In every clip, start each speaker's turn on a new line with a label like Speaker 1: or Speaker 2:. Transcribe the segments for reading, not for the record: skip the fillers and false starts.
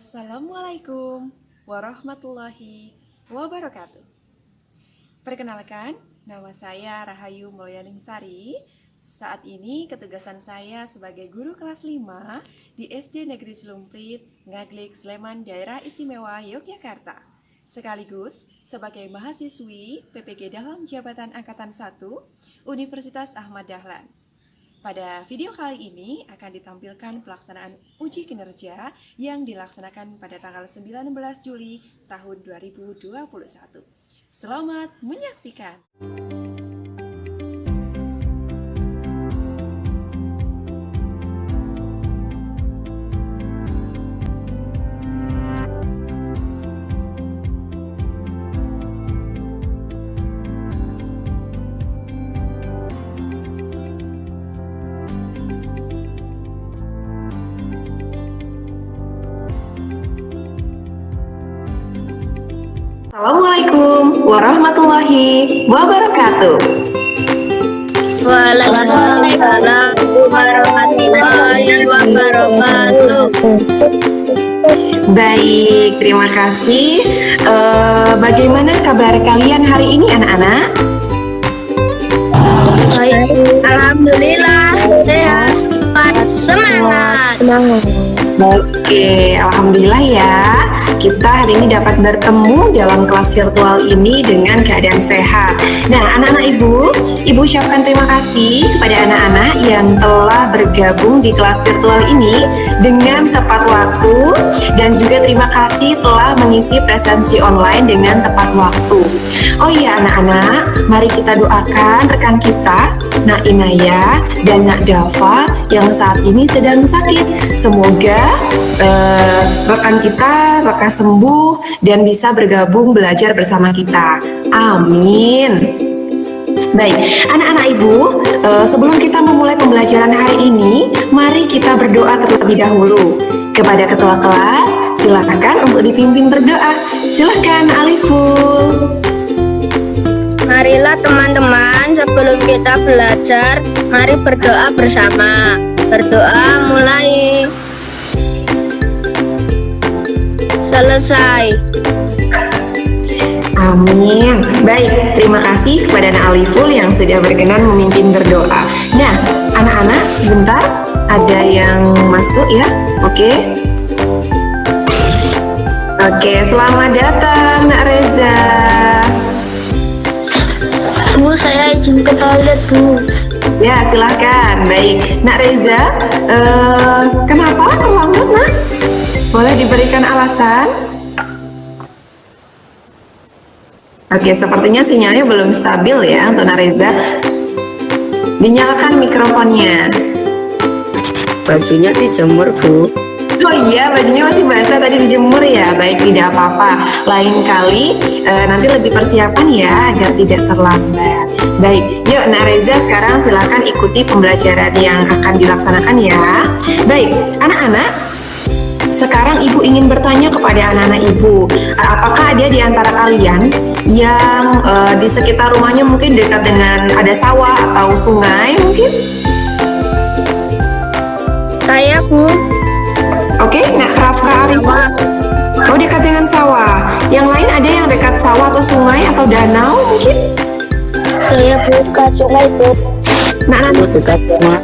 Speaker 1: Assalamualaikum warahmatullahi wabarakatuh. Perkenalkan, nama saya Rahayu Mulyaningsari. Saat ini ketugasan saya sebagai guru kelas 5 di SD Negeri Cilumprit, Ngaglik, Sleman, Daerah Istimewa Yogyakarta. Sekaligus sebagai mahasiswi PPG dalam Jabatan Angkatan 1 Universitas Ahmad Dahlan. Pada video kali ini akan ditampilkan pelaksanaan uji kinerja yang dilaksanakan pada tanggal 19 Juli tahun 2021. Selamat menyaksikan. Assalamualaikum warahmatullahi wabarakatuh.
Speaker 2: Waalaikumsalam warahmatullahi wabarakatuh.
Speaker 1: Baik, terima kasih. Bagaimana kabar kalian hari ini anak-anak?
Speaker 2: Baik, alhamdulillah sehat, semangat.
Speaker 1: Oke, alhamdulillah ya. Kita hari ini dapat bertemu dalam kelas virtual ini dengan keadaan sehat. Nah, anak-anak ibu ucapkan terima kasih kepada anak-anak yang telah bergabung di kelas virtual ini dengan tepat waktu, dan juga terima kasih telah mengisi presensi online dengan tepat waktu. Oh iya anak-anak, mari kita doakan rekan kita, Nak Inaya dan Nak Dava yang saat ini sedang sakit. Semoga rekan kita lekas sembuh dan bisa bergabung belajar bersama kita. Amin. Baik, anak-anak ibu, sebelum kita memulai pembelajaran hari ini, mari kita berdoa terlebih dahulu. Kepada ketua kelas, silakan untuk dipimpin berdoa. Silakan Aliful.
Speaker 2: Marilah teman-teman, sebelum kita belajar, mari berdoa bersama. Berdoa mulai. Selesai.
Speaker 1: Amin. Baik, terima kasih kepada Nak Aliful yang sudah berkenan memimpin berdoa. Nah, anak-anak sebentar, ada yang masuk ya. Oke, selamat datang Nak Reza.
Speaker 2: Bu, saya izin ke toilet, Bu.
Speaker 1: Ya, silahkan. Baik, Nak Reza, kenapa terlambat, Nak? Boleh diberikan alasan? Oke, sepertinya sinyalnya belum stabil ya untuk Nak Reza. Dinyalakan mikrofonnya.
Speaker 3: Bajunya dijemur, Bu.
Speaker 1: Oh iya, bajunya masih basah tadi dijemur ya. Baik, tidak apa-apa. Lain kali nanti lebih persiapan ya agar tidak terlambat. Baik, yuk Nak Reza sekarang silakan ikuti pembelajaran yang akan dilaksanakan ya. Baik, anak-anak, sekarang ibu ingin bertanya kepada anak-anak ibu, apakah ada di antara kalian yang di sekitar rumahnya mungkin dekat dengan ada sawah atau sungai mungkin?
Speaker 2: Saya, Bu.
Speaker 1: Oke, Nak Rafka Arifah. Oh, dekat dengan sawah. Yang lain ada yang dekat sawah atau sungai atau danau mungkin?
Speaker 2: Saya buka sungai, Bu.
Speaker 1: Nak Nana,
Speaker 3: Dekat rumah.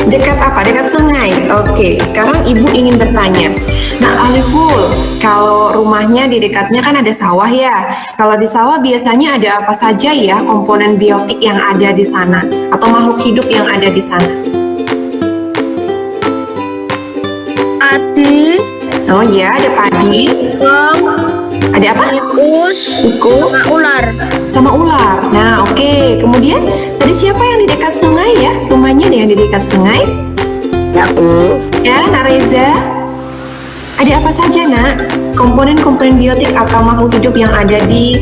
Speaker 1: dekat apa? Dekat sungai. Oke, sekarang ibu ingin bertanya. Nah, Aliful, kalau rumahnya di dekatnya kan ada sawah ya. Kalau di sawah biasanya ada apa saja ya komponen biotik yang ada di sana atau makhluk hidup yang ada di sana?
Speaker 2: Adi,
Speaker 1: Oh iya, ada padi.
Speaker 2: Kong,
Speaker 1: Ada apa?
Speaker 2: tikus,
Speaker 1: Tikus
Speaker 2: sama ular.
Speaker 1: sama ular. Nah, oke. Kemudian tadi siapa yang di dekat sungai ya? Rumahnya ada yang di dekat sungai?
Speaker 3: Ya, Bu.
Speaker 1: Ya, Nak Reza. Ada apa saja, Nak? Komponen-komponen biotik atau makhluk hidup yang ada di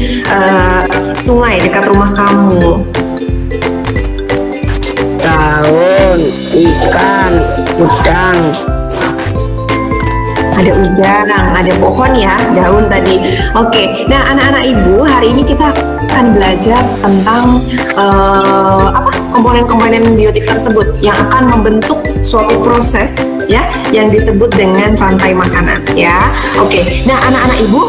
Speaker 1: sungai dekat rumah kamu?
Speaker 3: Daun, ikan, udang.
Speaker 1: Ada ada udang, ada pohon ya, daun tadi. Oke, nah anak-anak ibu, hari ini kita akan belajar tentang komponen-komponen biotik tersebut yang akan membentuk suatu proses ya yang disebut dengan rantai makanan ya. Oke, nah anak-anak ibu,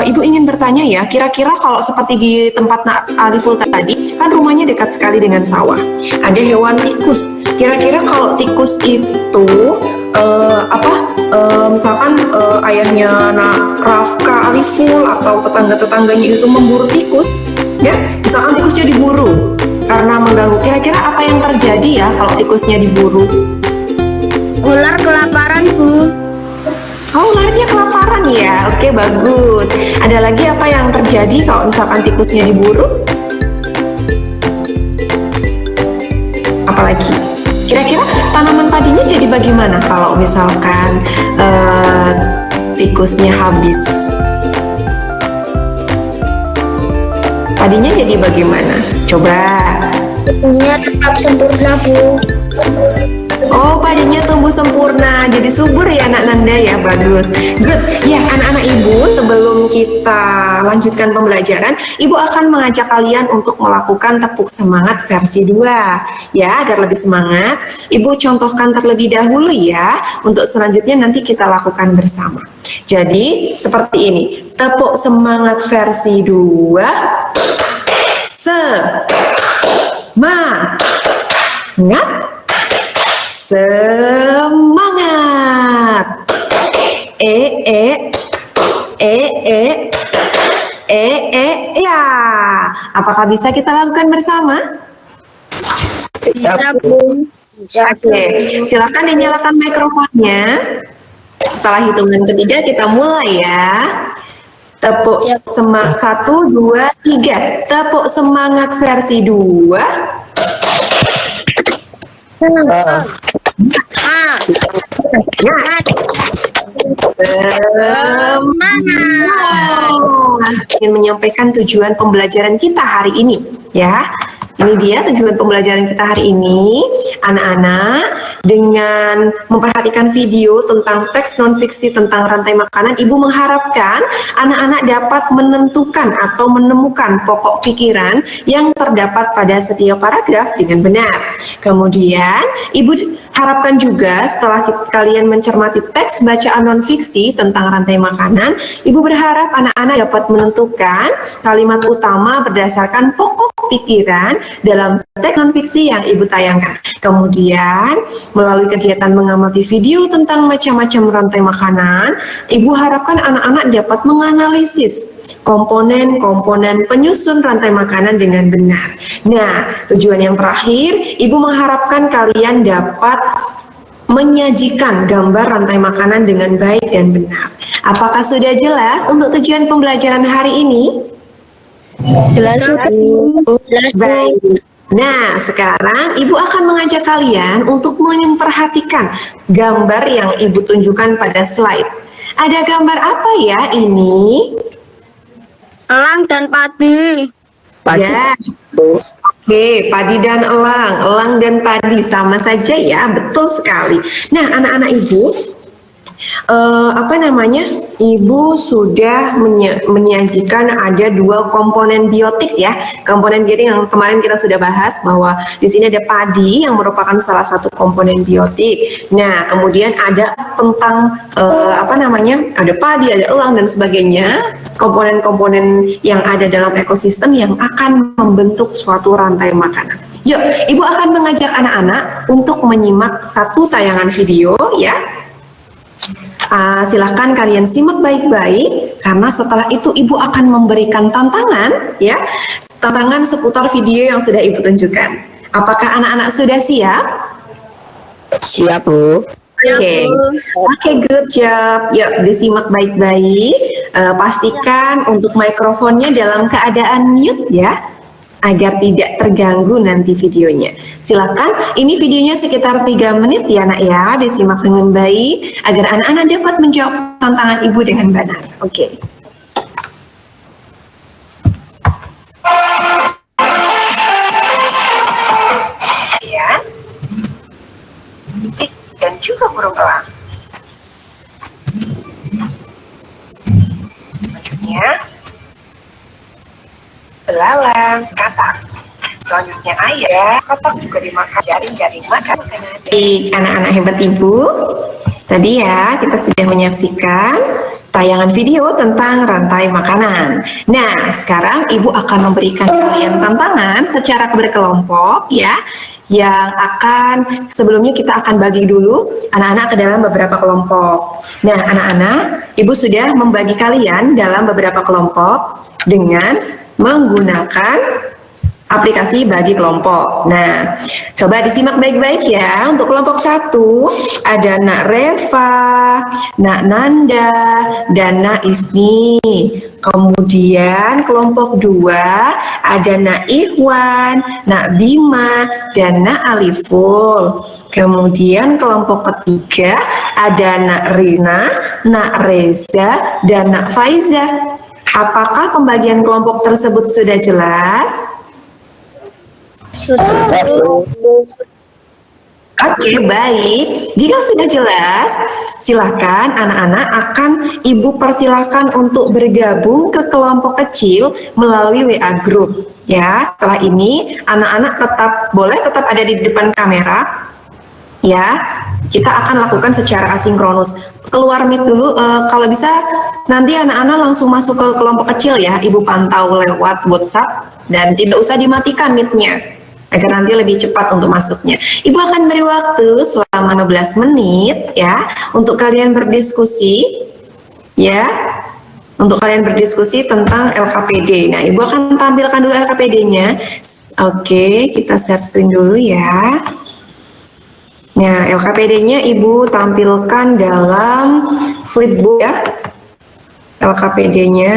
Speaker 1: ibu ingin bertanya ya, kira-kira kalau seperti di tempat Aliful tadi, kan rumahnya dekat sekali dengan sawah. Ada hewan tikus. Kira-kira kalau tikus itu misalkan ayahnya Rafka Aliful atau tetangga-tetangganya itu memburu tikus, ya, misalkan tikusnya diburu karena mengganggu. Kira-kira apa yang terjadi ya kalau tikusnya diburu?
Speaker 2: Ular kelaparan, Bu.
Speaker 1: Oh, ularnya kelaparan ya. Oke, bagus. Ada lagi apa yang terjadi kalau misalkan tikusnya diburu? Apalagi? Kira-kira tanaman padinya jadi bagaimana kalau misalkan tikusnya habis? Padinya jadi bagaimana? Coba.
Speaker 2: Tumbuhnya tetap sempurna, Bu.
Speaker 1: Oh, padinya tumbuh sempurna, jadi subur ya anak Nanda ya, bagus. Good. Ya, anak-anak ibu, sebelum kita lanjutkan pembelajaran, ibu akan mengajak kalian untuk melakukan tepuk semangat versi 2. Ya, agar lebih semangat, ibu contohkan terlebih dahulu ya, untuk selanjutnya nanti kita lakukan bersama. Jadi, seperti ini. Tepuk semangat versi 2. Semangat. Ya. Apakah bisa kita lakukan bersama?
Speaker 2: Bisa, Bu. Bisa, Bu.
Speaker 1: Oke, silakan dinyalakan mikrofonnya. Setelah hitungan ketiga kita mulai ya. Tepuk semangat 1, 2, 3. Tepuk semangat versi 2. Ingin menyampaikan tujuan pembelajaran kita hari ini ya. Ini dia tujuan pembelajaran kita hari ini, anak-anak. Dengan memperhatikan video tentang teks non-fiksi tentang rantai makanan, ibu mengharapkan anak-anak dapat menentukan atau menemukan pokok pikiran yang terdapat pada setiap paragraf dengan benar. Kemudian, ibu harapkan juga setelah kalian mencermati teks bacaan non-fiksi tentang rantai makanan, ibu berharap anak-anak dapat menentukan kalimat utama berdasarkan pokok pikiran dalam teks non-fiksi yang ibu tayangkan. Kemudian, melalui kegiatan mengamati video tentang macam-macam rantai makanan, ibu harapkan anak-anak dapat menganalisis komponen-komponen penyusun rantai makanan dengan benar. Nah, tujuan yang terakhir, ibu mengharapkan kalian dapat menyajikan gambar rantai makanan dengan baik dan benar. Apakah sudah jelas untuk tujuan pembelajaran hari ini?
Speaker 2: Jelas, Bu.
Speaker 1: Baik. Nah, sekarang ibu akan mengajak kalian untuk memperhatikan gambar yang ibu tunjukkan pada slide. Ada gambar apa ya ini?
Speaker 2: Elang dan padi.
Speaker 3: Padi.
Speaker 1: Ya.
Speaker 3: Bu.
Speaker 1: Oke, padi dan elang dan padi sama saja ya, betul sekali. Nah, anak-anak ibu, ibu sudah menyajikan ada 2 komponen biotik ya. Komponen biotik yang kemarin kita sudah bahas bahwa di sini ada padi yang merupakan salah satu komponen biotik. Nah, kemudian ada tentang ada padi, ada elang dan sebagainya. Komponen-komponen yang ada dalam ekosistem yang akan membentuk suatu rantai makanan. Yuk, ibu akan mengajak anak-anak untuk menyimak satu tayangan video ya. Silahkan kalian simak baik-baik karena setelah itu ibu akan memberikan tantangan ya, tantangan seputar video yang sudah ibu tunjukkan. Apakah anak-anak sudah siap?
Speaker 3: Siap, Bu.
Speaker 1: Oke, good job. Yuk disimak baik-baik. Pastikan untuk mikrofonnya dalam keadaan mute ya, agar tidak terganggu nanti videonya. Silakan, ini videonya sekitar 3 menit ya nak ya, disimak dengan baik agar anak-anak dapat menjawab tantangan ibu dengan benar. Oke. Ya. Dan juga burung elang. Selanjutnya ayam, kotak juga dimakan, jaring-jaring makan makanan. Baik, anak-anak hebat ibu. Tadi ya kita sudah menyaksikan tayangan video tentang rantai makanan. Nah, sekarang ibu akan memberikan kalian tantangan secara berkelompok ya. Yang akan sebelumnya kita akan bagi dulu anak-anak ke dalam beberapa kelompok. Nah, anak-anak, ibu sudah membagi kalian dalam beberapa kelompok dengan menggunakan aplikasi bagi kelompok. Nah, coba disimak baik-baik ya. Untuk kelompok 1 ada Nak Reva, Nak Nanda, dan Nak Isni. Kemudian kelompok 2 ada Nak Ikhwan, Nak Bima, dan Nak Aliful. Kemudian kelompok ketiga ada Nak Rina, Nak Reza, dan Nak Faiza. Apakah pembagian kelompok tersebut sudah jelas? Oke, baik. Jika sudah jelas, silakan anak-anak akan ibu persilahkan untuk bergabung ke kelompok kecil melalui WA Group. Ya, setelah ini anak-anak boleh tetap ada di depan kamera. Ya, kita akan lakukan secara asinkronus. Keluar mic dulu, kalau bisa nanti anak-anak langsung masuk ke kelompok kecil ya. Ibu pantau lewat WhatsApp dan tidak usah dimatikan mic-nya, agar nanti lebih cepat untuk masuknya. Ibu akan beri waktu selama 15 menit ya untuk kalian berdiskusi ya. Untuk kalian berdiskusi tentang LKPD. Nah, Ibu akan tampilkan dulu LKPD-nya. Oke, kita share screen dulu ya. Nah, LKPD-nya Ibu tampilkan dalam flipbook ya. LKPD-nya.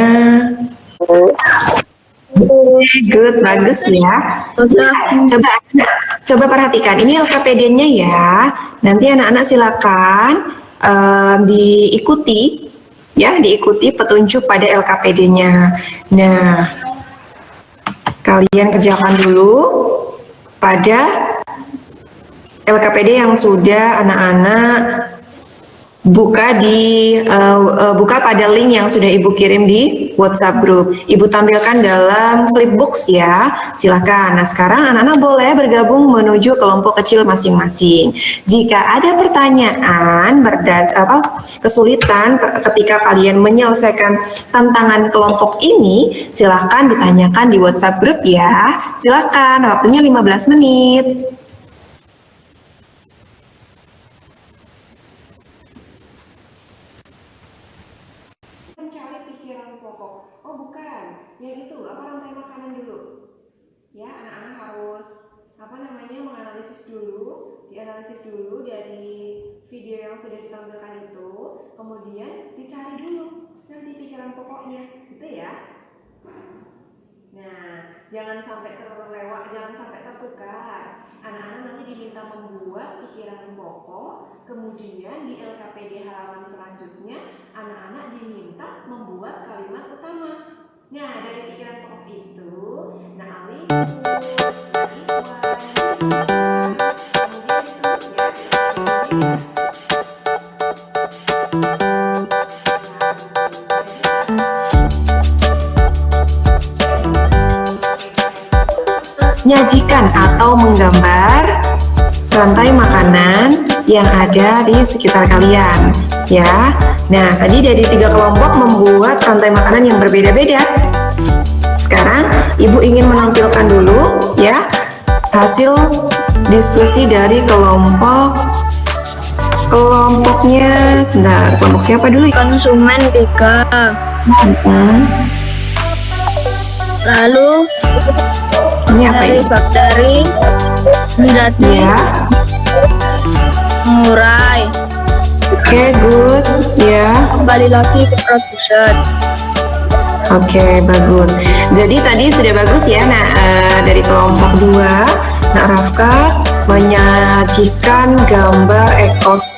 Speaker 1: Good, bagus ya. Coba perhatikan. Ini LKPD-nya ya. Nanti anak-anak silakan diikuti ya, diikuti petunjuk pada LKPD-nya. Nah, kalian kerjakan dulu pada LKPD yang sudah anak-anak buka pada link yang sudah Ibu kirim di WhatsApp group. Ibu tampilkan dalam flipbox ya. Silakan. Nah, sekarang anak-anak boleh bergabung menuju kelompok kecil masing-masing. Jika ada pertanyaan kesulitan ketika kalian menyelesaikan tantangan kelompok ini, silakan ditanyakan di WhatsApp group ya. Silakan. Waktunya 15 menit. Mencari pikiran pokok. Oh bukan, yang itu rantai makanan dulu. Ya, anak-anak harus menganalisis dulu, dianalisis dulu dari video yang sudah ditampilkan itu, kemudian dicari dulu nanti pikiran pokoknya, gitu ya. Nah, jangan sampai terlewat, jangan sampai tertukar. Anak-anak nanti diminta membuat pikiran pokok, kemudian di LKPD halaman selanjutnya anak-anak diminta membuat kalimat utama. Nah, dari pikiran pokok itu, nyajikan atau menggambar rantai makanan yang ada di sekitar kalian ya. Nah, tadi dari 3 kelompok membuat rantai makanan yang berbeda-beda. Sekarang Ibu ingin menampilkan dulu ya hasil diskusi dari kelompoknya. Sebentar, kelompok siapa dulu?
Speaker 2: Konsumen 3. Lalu
Speaker 1: Ini apa
Speaker 2: dari
Speaker 1: ini?
Speaker 2: bakteri menjadi
Speaker 1: Ya.
Speaker 2: mengurai.
Speaker 1: Oke, good. Ya.
Speaker 2: Kembali lagi ke produsen.
Speaker 1: Oke, bagus. Jadi tadi sudah bagus ya. Nah, dari kelompok 2, Nak Rafka menyajikan gambar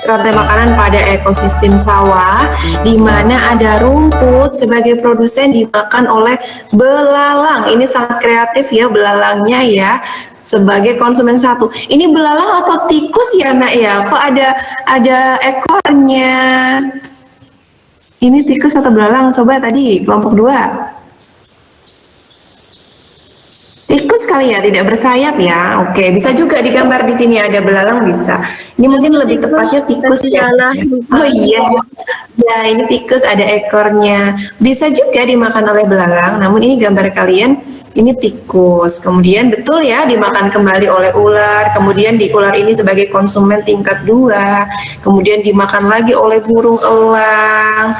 Speaker 1: rantai makanan pada ekosistem sawah, di mana ada rumput sebagai produsen dimakan oleh belalang. Ini sangat kreatif ya belalangnya ya. Sebagai konsumen 1. Ini belalang atau tikus ya, Nak ya? Kok ada ekornya? Ini tikus atau belalang? Coba tadi kelompok 2. Tikus kali ya, tidak bersayap ya. Oke, bisa juga digambar di sini ada belalang bisa. Ini mungkin lebih tepatnya tikus
Speaker 2: Tadi
Speaker 1: ya.
Speaker 2: salah.
Speaker 1: Oh iya. Ya, ini tikus ada ekornya. Bisa juga dimakan oleh belalang, namun ini gambar kalian ini tikus. Kemudian betul ya dimakan kembali oleh ular. Kemudian di ular ini sebagai konsumen tingkat 2. Kemudian dimakan lagi oleh burung elang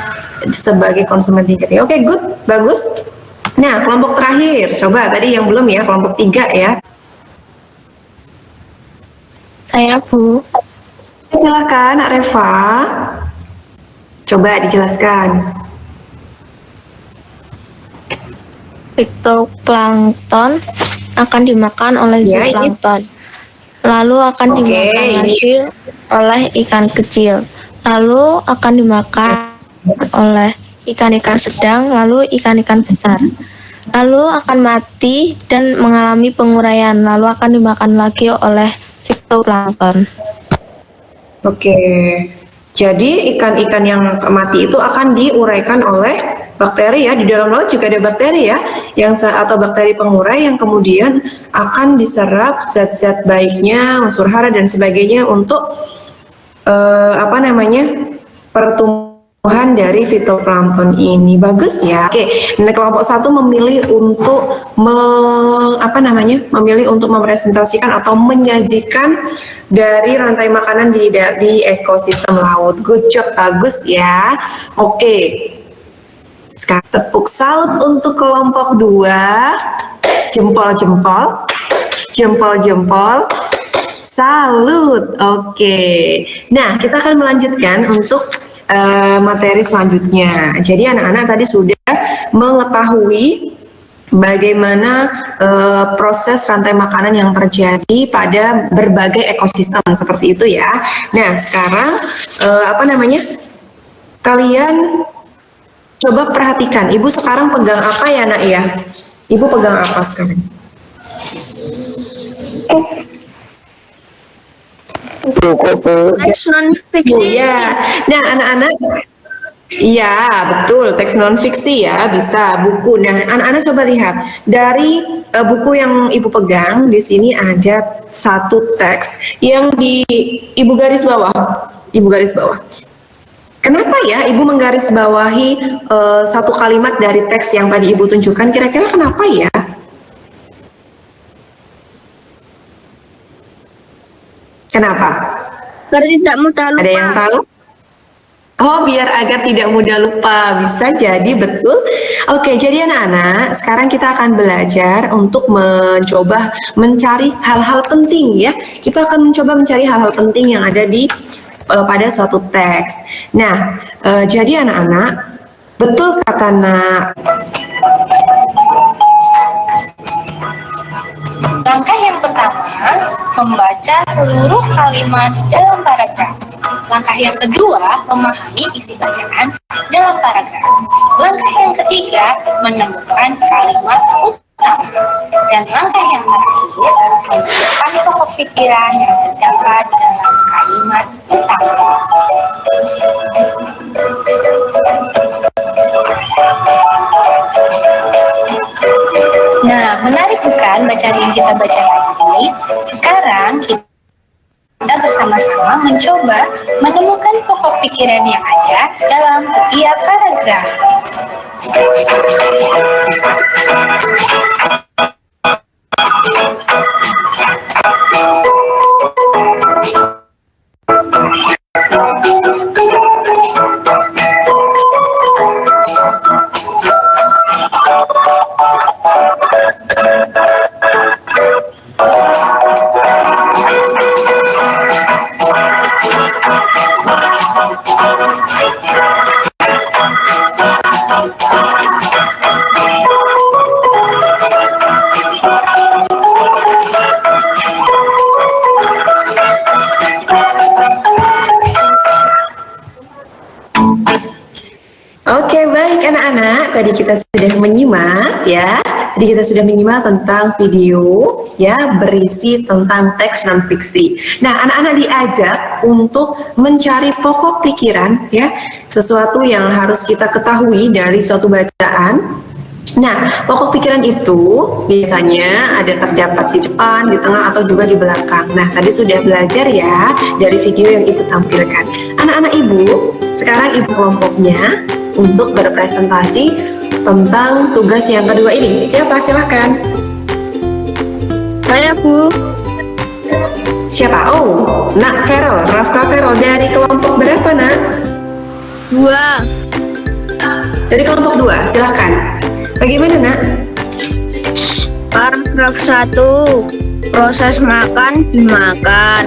Speaker 1: sebagai konsumen tingkat 3. Oke, good. Bagus. Nah, kelompok terakhir, coba tadi yang belum ya, kelompok 3 ya.
Speaker 2: Saya Bu.
Speaker 1: Silakan, Nak Reva. Coba dijelaskan.
Speaker 2: Fitoplankton akan dimakan oleh
Speaker 1: Ya,
Speaker 2: zooplankton. Lalu akan
Speaker 1: Oke,
Speaker 2: dimakan
Speaker 1: ini-
Speaker 2: lagi oleh ikan kecil. Lalu akan dimakan oleh ikan-ikan sedang, lalu ikan-ikan besar. Lalu akan mati dan mengalami penguraian, lalu akan dimakan lagi oleh fitoplankton.
Speaker 1: Oke. Jadi ikan-ikan yang mati itu akan diuraikan oleh bakteri ya. Di dalam laut juga ada bakteri ya, atau bakteri pengurai yang kemudian akan diserap zat-zat baiknya, unsur hara dan sebagainya untuk pertumbuhan dari fitoplankton ini. Bagus ya. Oke, nah kelompok 1 memilih untuk memilih untuk merepresentasikan atau menyajikan dari rantai makanan di ekosistem laut. Good job, bagus ya. Oke. Sekarang tepuk salut untuk kelompok 2. Jempol-jempol. Jempol-jempol. Salut. Oke. Nah, kita akan melanjutkan untuk materi selanjutnya. Jadi anak-anak tadi sudah mengetahui bagaimana proses rantai makanan yang terjadi pada berbagai ekosistem seperti itu ya. Nah, sekarang kalian coba perhatikan. Ibu sekarang pegang apa ya, Nak ya? Ibu pegang apa sekarang?
Speaker 3: Buku, Bu.
Speaker 2: Teks non-fiksi.
Speaker 1: Ya. Nah, anak-anak, iya betul, teks non fiksi ya, bisa buku. Nah, anak-anak coba lihat dari buku yang ibu pegang di sini ada satu teks yang di ibu garis bawah, ibu garis bawah. Kenapa ya ibu menggarisbawahi satu kalimat dari teks yang tadi ibu tunjukkan? Kira-kira kenapa ya? Kenapa?
Speaker 2: Agar tidak mudah lupa.
Speaker 1: Ada yang tahu? Oh, biar agar tidak mudah lupa. Bisa jadi, betul. Oke, jadi anak-anak, sekarang kita akan belajar untuk mencoba mencari hal-hal penting ya. Kita akan mencoba mencari hal-hal penting yang ada di pada suatu teks. Nah, jadi anak-anak, betul kata Nak.
Speaker 4: Langkah yang pertama, membaca seluruh kalimat dalam paragraf. Langkah yang kedua, memahami isi bacaan dalam paragraf. Langkah yang ketiga, menemukan kalimat utama. Dan langkah yang terakhir, menemukan pokok pikiran yang terdapat dalam kalimat utama. Nah, menarik bukan bacaan yang kita baca tadi? Sekarang kita bersama-sama mencoba menemukan pokok pikiran yang ada dalam setiap paragraf.
Speaker 1: Oke, baik anak-anak, tadi kita sudah menyimak ya. Tadi kita sudah menyimak tentang video ya berisi tentang teks non fiksi. Nah, anak-anak diajak untuk mencari pokok pikiran ya, sesuatu yang harus kita ketahui dari suatu bacaan Nah, pokok pikiran itu biasanya ada terdapat di depan, di tengah, atau juga di belakang. Nah, tadi sudah belajar ya dari video yang ibu tampilkan. Anak-anak ibu, sekarang ibu kelompoknya untuk berpresentasi tentang tugas yang kedua ini. Siapa? Silahkan.
Speaker 2: Saya, Bu.
Speaker 1: Siapa? Oh, Nak Ferel, Rafka Ferel. Dari kelompok berapa, Nak?
Speaker 2: 2.
Speaker 1: Dari kelompok 2, silahkan. Bagaimana, Nak?
Speaker 2: Paragraf 1. Proses makan dimakan.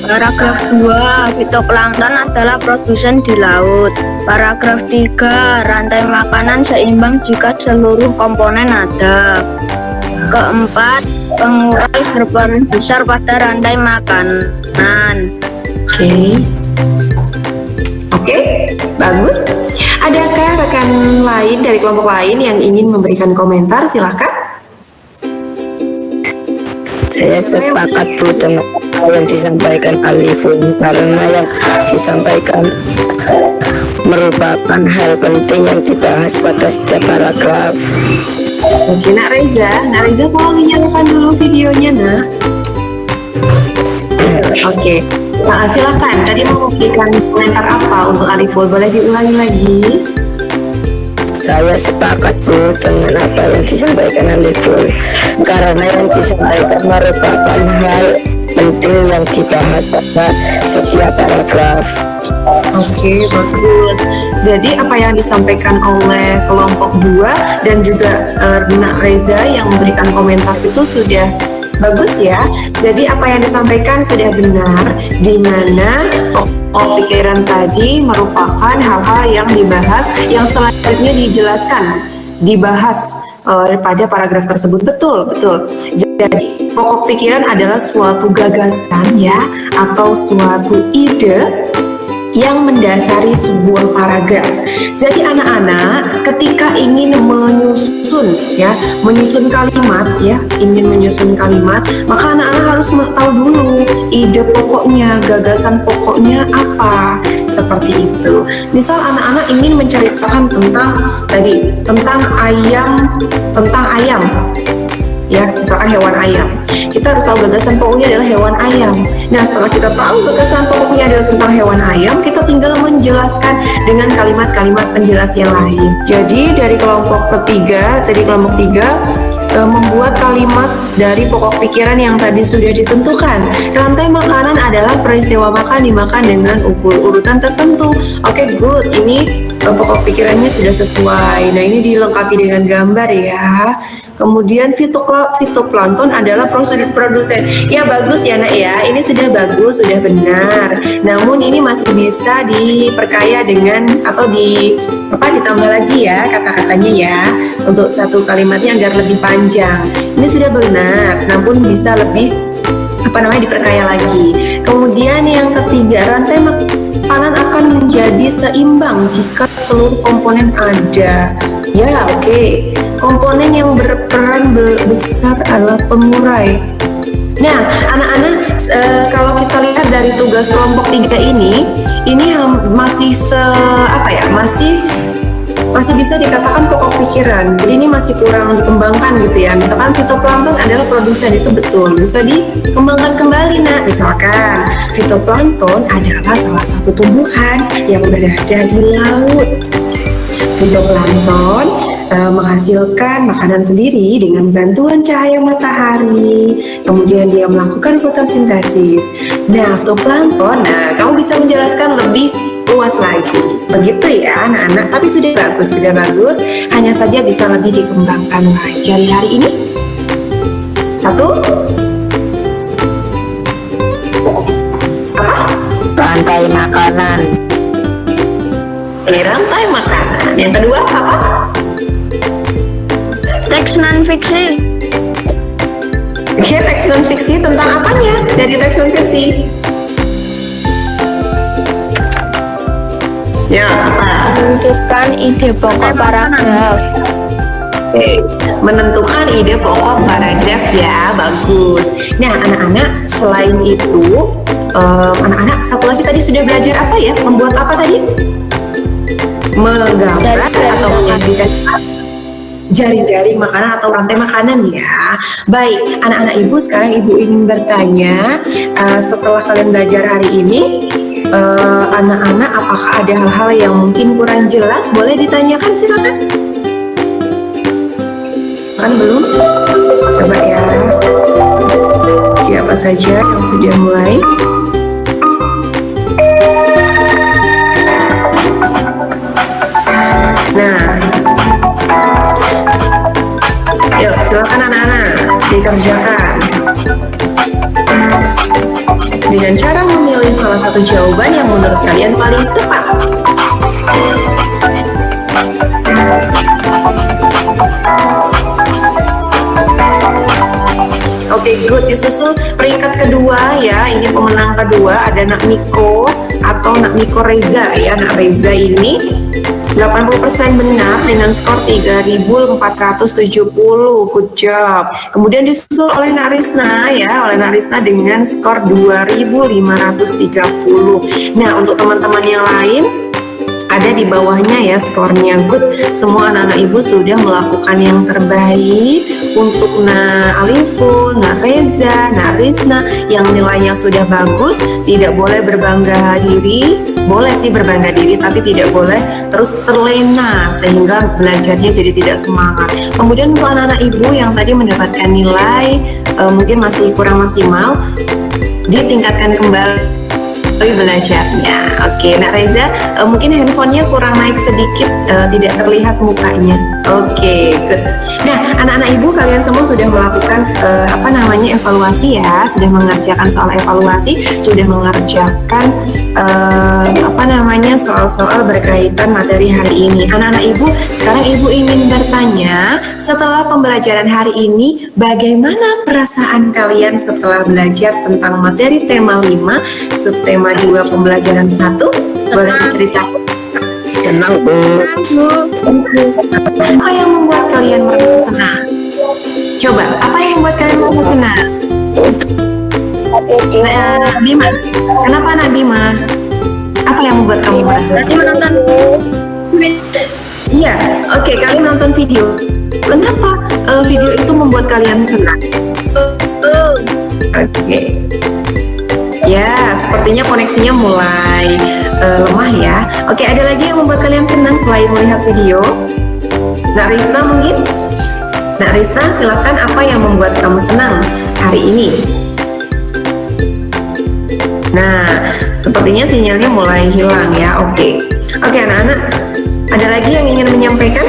Speaker 2: Paragraf 2. Fitoplankton adalah produsen di laut. Paragraf 3. Rantai makanan seimbang jika seluruh komponen ada. Keempat, pengurai berperan besar pada rantai makanan.
Speaker 1: Oke, bagus. Adakah rekan lain dari kelompok lain yang ingin memberikan komentar? Silahkan.
Speaker 3: Saya sepakat Bu dengan apa yang disampaikan Alifun, karena yang disampaikan merupakan hal penting yang dibahas pada setiap paragraf.
Speaker 1: Oke, Nak Reza tolong dinyalakan dulu videonya, Nak. Oke, nah, silakan. Tadi mau memberikan komentar apa untuk Ariful? Boleh diulangi lagi?
Speaker 3: Saya sepakat Bu dengan apa yang disampaikan Alifun, karena yang disampaikan merupakan hal penting yang dibahas pada setiap paragraf.
Speaker 1: Oke, bagus. Jadi apa yang disampaikan oleh kelompok 2 dan juga Nak Reza yang memberikan komentar itu sudah bagus ya. Jadi apa yang disampaikan sudah benar, di mana pokok pikiran tadi merupakan hal-hal yang dibahas, yang selanjutnya dibahas pada paragraf tersebut. Betul. Jadi pokok pikiran adalah suatu gagasan ya, atau suatu ide yang mendasari sebuah paragraf. Jadi anak-anak ketika ingin menyusun kalimat, maka anak-anak harus tahu dulu ide pokoknya, gagasan pokoknya apa, seperti itu. Misal anak-anak ingin menceritakan tentang ayam, ya, misalkan hewan ayam. Kita harus tahu gagasan pokoknya adalah hewan ayam. Nah, setelah kita tahu gagasan pokoknya adalah tentang hewan ayam, kita tinggal menjelaskan dengan kalimat-kalimat penjelas yang lain. Jadi dari kelompok 3 membuat kalimat dari pokok pikiran yang tadi sudah ditentukan. Rantai makanan adalah peristiwa makan dimakan dengan urutan tertentu. Oke, good. Ini pokok pikirannya sudah sesuai. Nah, ini dilengkapi dengan gambar ya. Kemudian fitoplankton adalah produsen. Ya, bagus ya, Nak ya. Ini sudah bagus, sudah benar. Namun ini masih bisa diperkaya dengan atau ditambah lagi ya kata-katanya ya, untuk satu kalimatnya agar lebih panjang. Ini sudah benar, namun bisa lebih diperkaya lagi. Kemudian yang ketiga, rantai makanan akan menjadi seimbang jika seluruh komponen ada. Ya, oke. Komponen yang berperan besar adalah pengurai. Nah, anak-anak, kalau kita lihat dari tugas kelompok 3 ini masih bisa dikatakan pokok pikiran. Jadi ini masih kurang dikembangkan gitu ya. Misalkan fitoplankton adalah produsen, itu betul. Bisa dikembangkan kembali, Nak. Misalkan fitoplankton adalah salah satu tumbuhan yang berada di laut. Fitoplankton menghasilkan makanan sendiri dengan bantuan cahaya matahari. Kemudian dia melakukan fotosintesis. Nah, fitoplankton, kamu bisa menjelaskan lebih luas lagi. Begitu ya, anak-anak. Tapi sudah bagus. Hanya saja bisa lebih dikembangkan lagi hari ini. 1. Apa?
Speaker 3: Rantai makanan.
Speaker 1: Rantai makanan. Yang kedua apa?
Speaker 2: Teks non-fiksi.
Speaker 1: Oke, teks non-fiksi tentang apanya dari teks non-fiksi? Ya, apa?
Speaker 2: Menentukan ide pokok paragraf.
Speaker 1: Oke, menentukan ide pokok paragraf ya, bagus. Nah, anak-anak, selain itu, anak-anak satu lagi tadi sudah belajar apa ya? Membuat apa tadi? Menggambar atau menyajikan. jaring-jaring makanan atau rantai makanan ya. Baik, anak-anak ibu, sekarang ibu ingin bertanya, setelah kalian belajar hari ini, anak-anak apakah ada hal-hal yang mungkin kurang jelas? Boleh ditanyakan, silakan. Kan belum? Coba ya. Siapa saja yang sudah mulai? Nah, yuk silakan anak-anak dikerjakan dengan cara memilih salah satu jawaban yang menurut kalian paling tepat. Oke, good. Disusul peringkat kedua ya. Ini pemenang kedua ada Nak Miko atau Nak Miko Reza ya. Nak Reza ini 80% benar dengan skor 3.470. Good job. Kemudian disusul oleh Nak Risna ya, oleh Nak Risna dengan skor 2.530. Nah, untuk teman-teman yang lain ada di bawahnya ya skornya. Good. Semua anak-anak ibu sudah melakukan yang terbaik. Untuk Nak Aliful, Nak Reza, Nak Risna yang nilainya sudah bagus, tidak boleh berbangga diri. Boleh sih berbangga diri, tapi tidak boleh terus terlena sehingga belajarnya jadi tidak semangat. Kemudian untuk anak-anak ibu yang tadi mendapatkan nilai mungkin masih kurang maksimal, ditingkatkan kembali belajarnya. Oke, Nak Reza, mungkin handphonenya kurang naik sedikit, tidak terlihat mukanya. Oke, good. Nah, anak-anak ibu kalian semua sudah melakukan evaluasi ya, sudah mengerjakan soal evaluasi, sudah mengerjakan soal-soal berkaitan materi hari ini. Anak-anak ibu, sekarang ibu ingin bertanya, setelah pembelajaran hari ini, bagaimana perasaan kalian setelah belajar tentang materi tema 5, subtema 2 pembelajaran 1? Boleh diceritakan?
Speaker 3: Senang Bu.
Speaker 1: Apa yang membuat kalian merasa senang? Coba, apa yang membuat kalian merasa senang? Bima, kenapa Nak Bima? Apa yang membuat kamu merasa senang?
Speaker 2: menonton
Speaker 1: Iya, oke, kalian nonton video. Kenapa video itu membuat kalian senang? Oke. Ya, sepertinya koneksinya mulai lemah ya. Oke, ada lagi yang membuat kalian senang selain melihat video? Nak Risna mungkin? Nak Risna, silakan, apa yang membuat kamu senang hari ini? Nah, sepertinya sinyalnya mulai hilang ya. Oke, anak-anak, ada lagi yang ingin menyampaikan?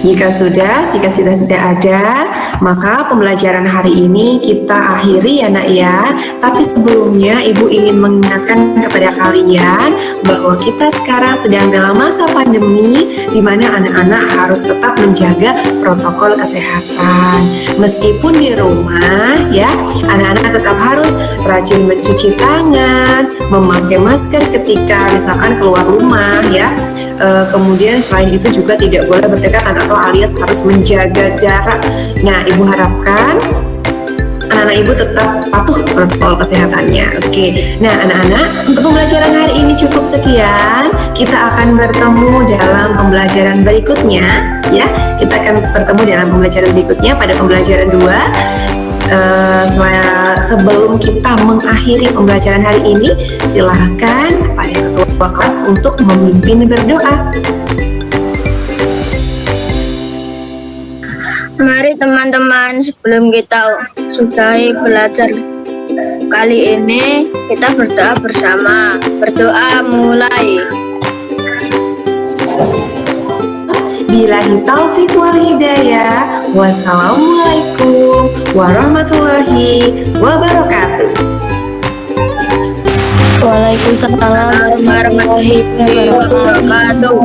Speaker 1: Jika sudah tidak ada, maka pembelajaran hari ini kita akhiri ya Nak ya. Tapi sebelumnya Ibu ingin mengingatkan kepada kalian bahwa kita sekarang sedang dalam masa pandemi di mana anak-anak harus tetap menjaga protokol kesehatan. Meskipun di rumah ya, anak-anak tetap harus rajin mencuci tangan, memakai masker ketika misalkan keluar rumah ya. Kemudian selain itu juga tidak boleh berdekatan atau alias harus menjaga jarak. Nah, Ibu harapkan anak-anak Ibu tetap patuh protokol kesehatannya. Oke. Nah, anak-anak, untuk pembelajaran hari ini cukup sekian. Kita akan bertemu dalam pembelajaran berikutnya ya. Kita akan bertemu dalam pembelajaran berikutnya pada pembelajaran 2. Sebelum kita mengakhiri pembelajaran hari ini, silahkan kepada ketua kelas untuk memimpin berdoa.
Speaker 2: Mari teman-teman, sebelum kita sudahi belajar kali ini, kita berdoa bersama. Berdoa mulai.
Speaker 1: Billahi taufik wal hidayah. Wassalamualaikum warahmatullahi wabarakatuh.
Speaker 2: Waalaikumsalam warahmatullahi wabarakatuh.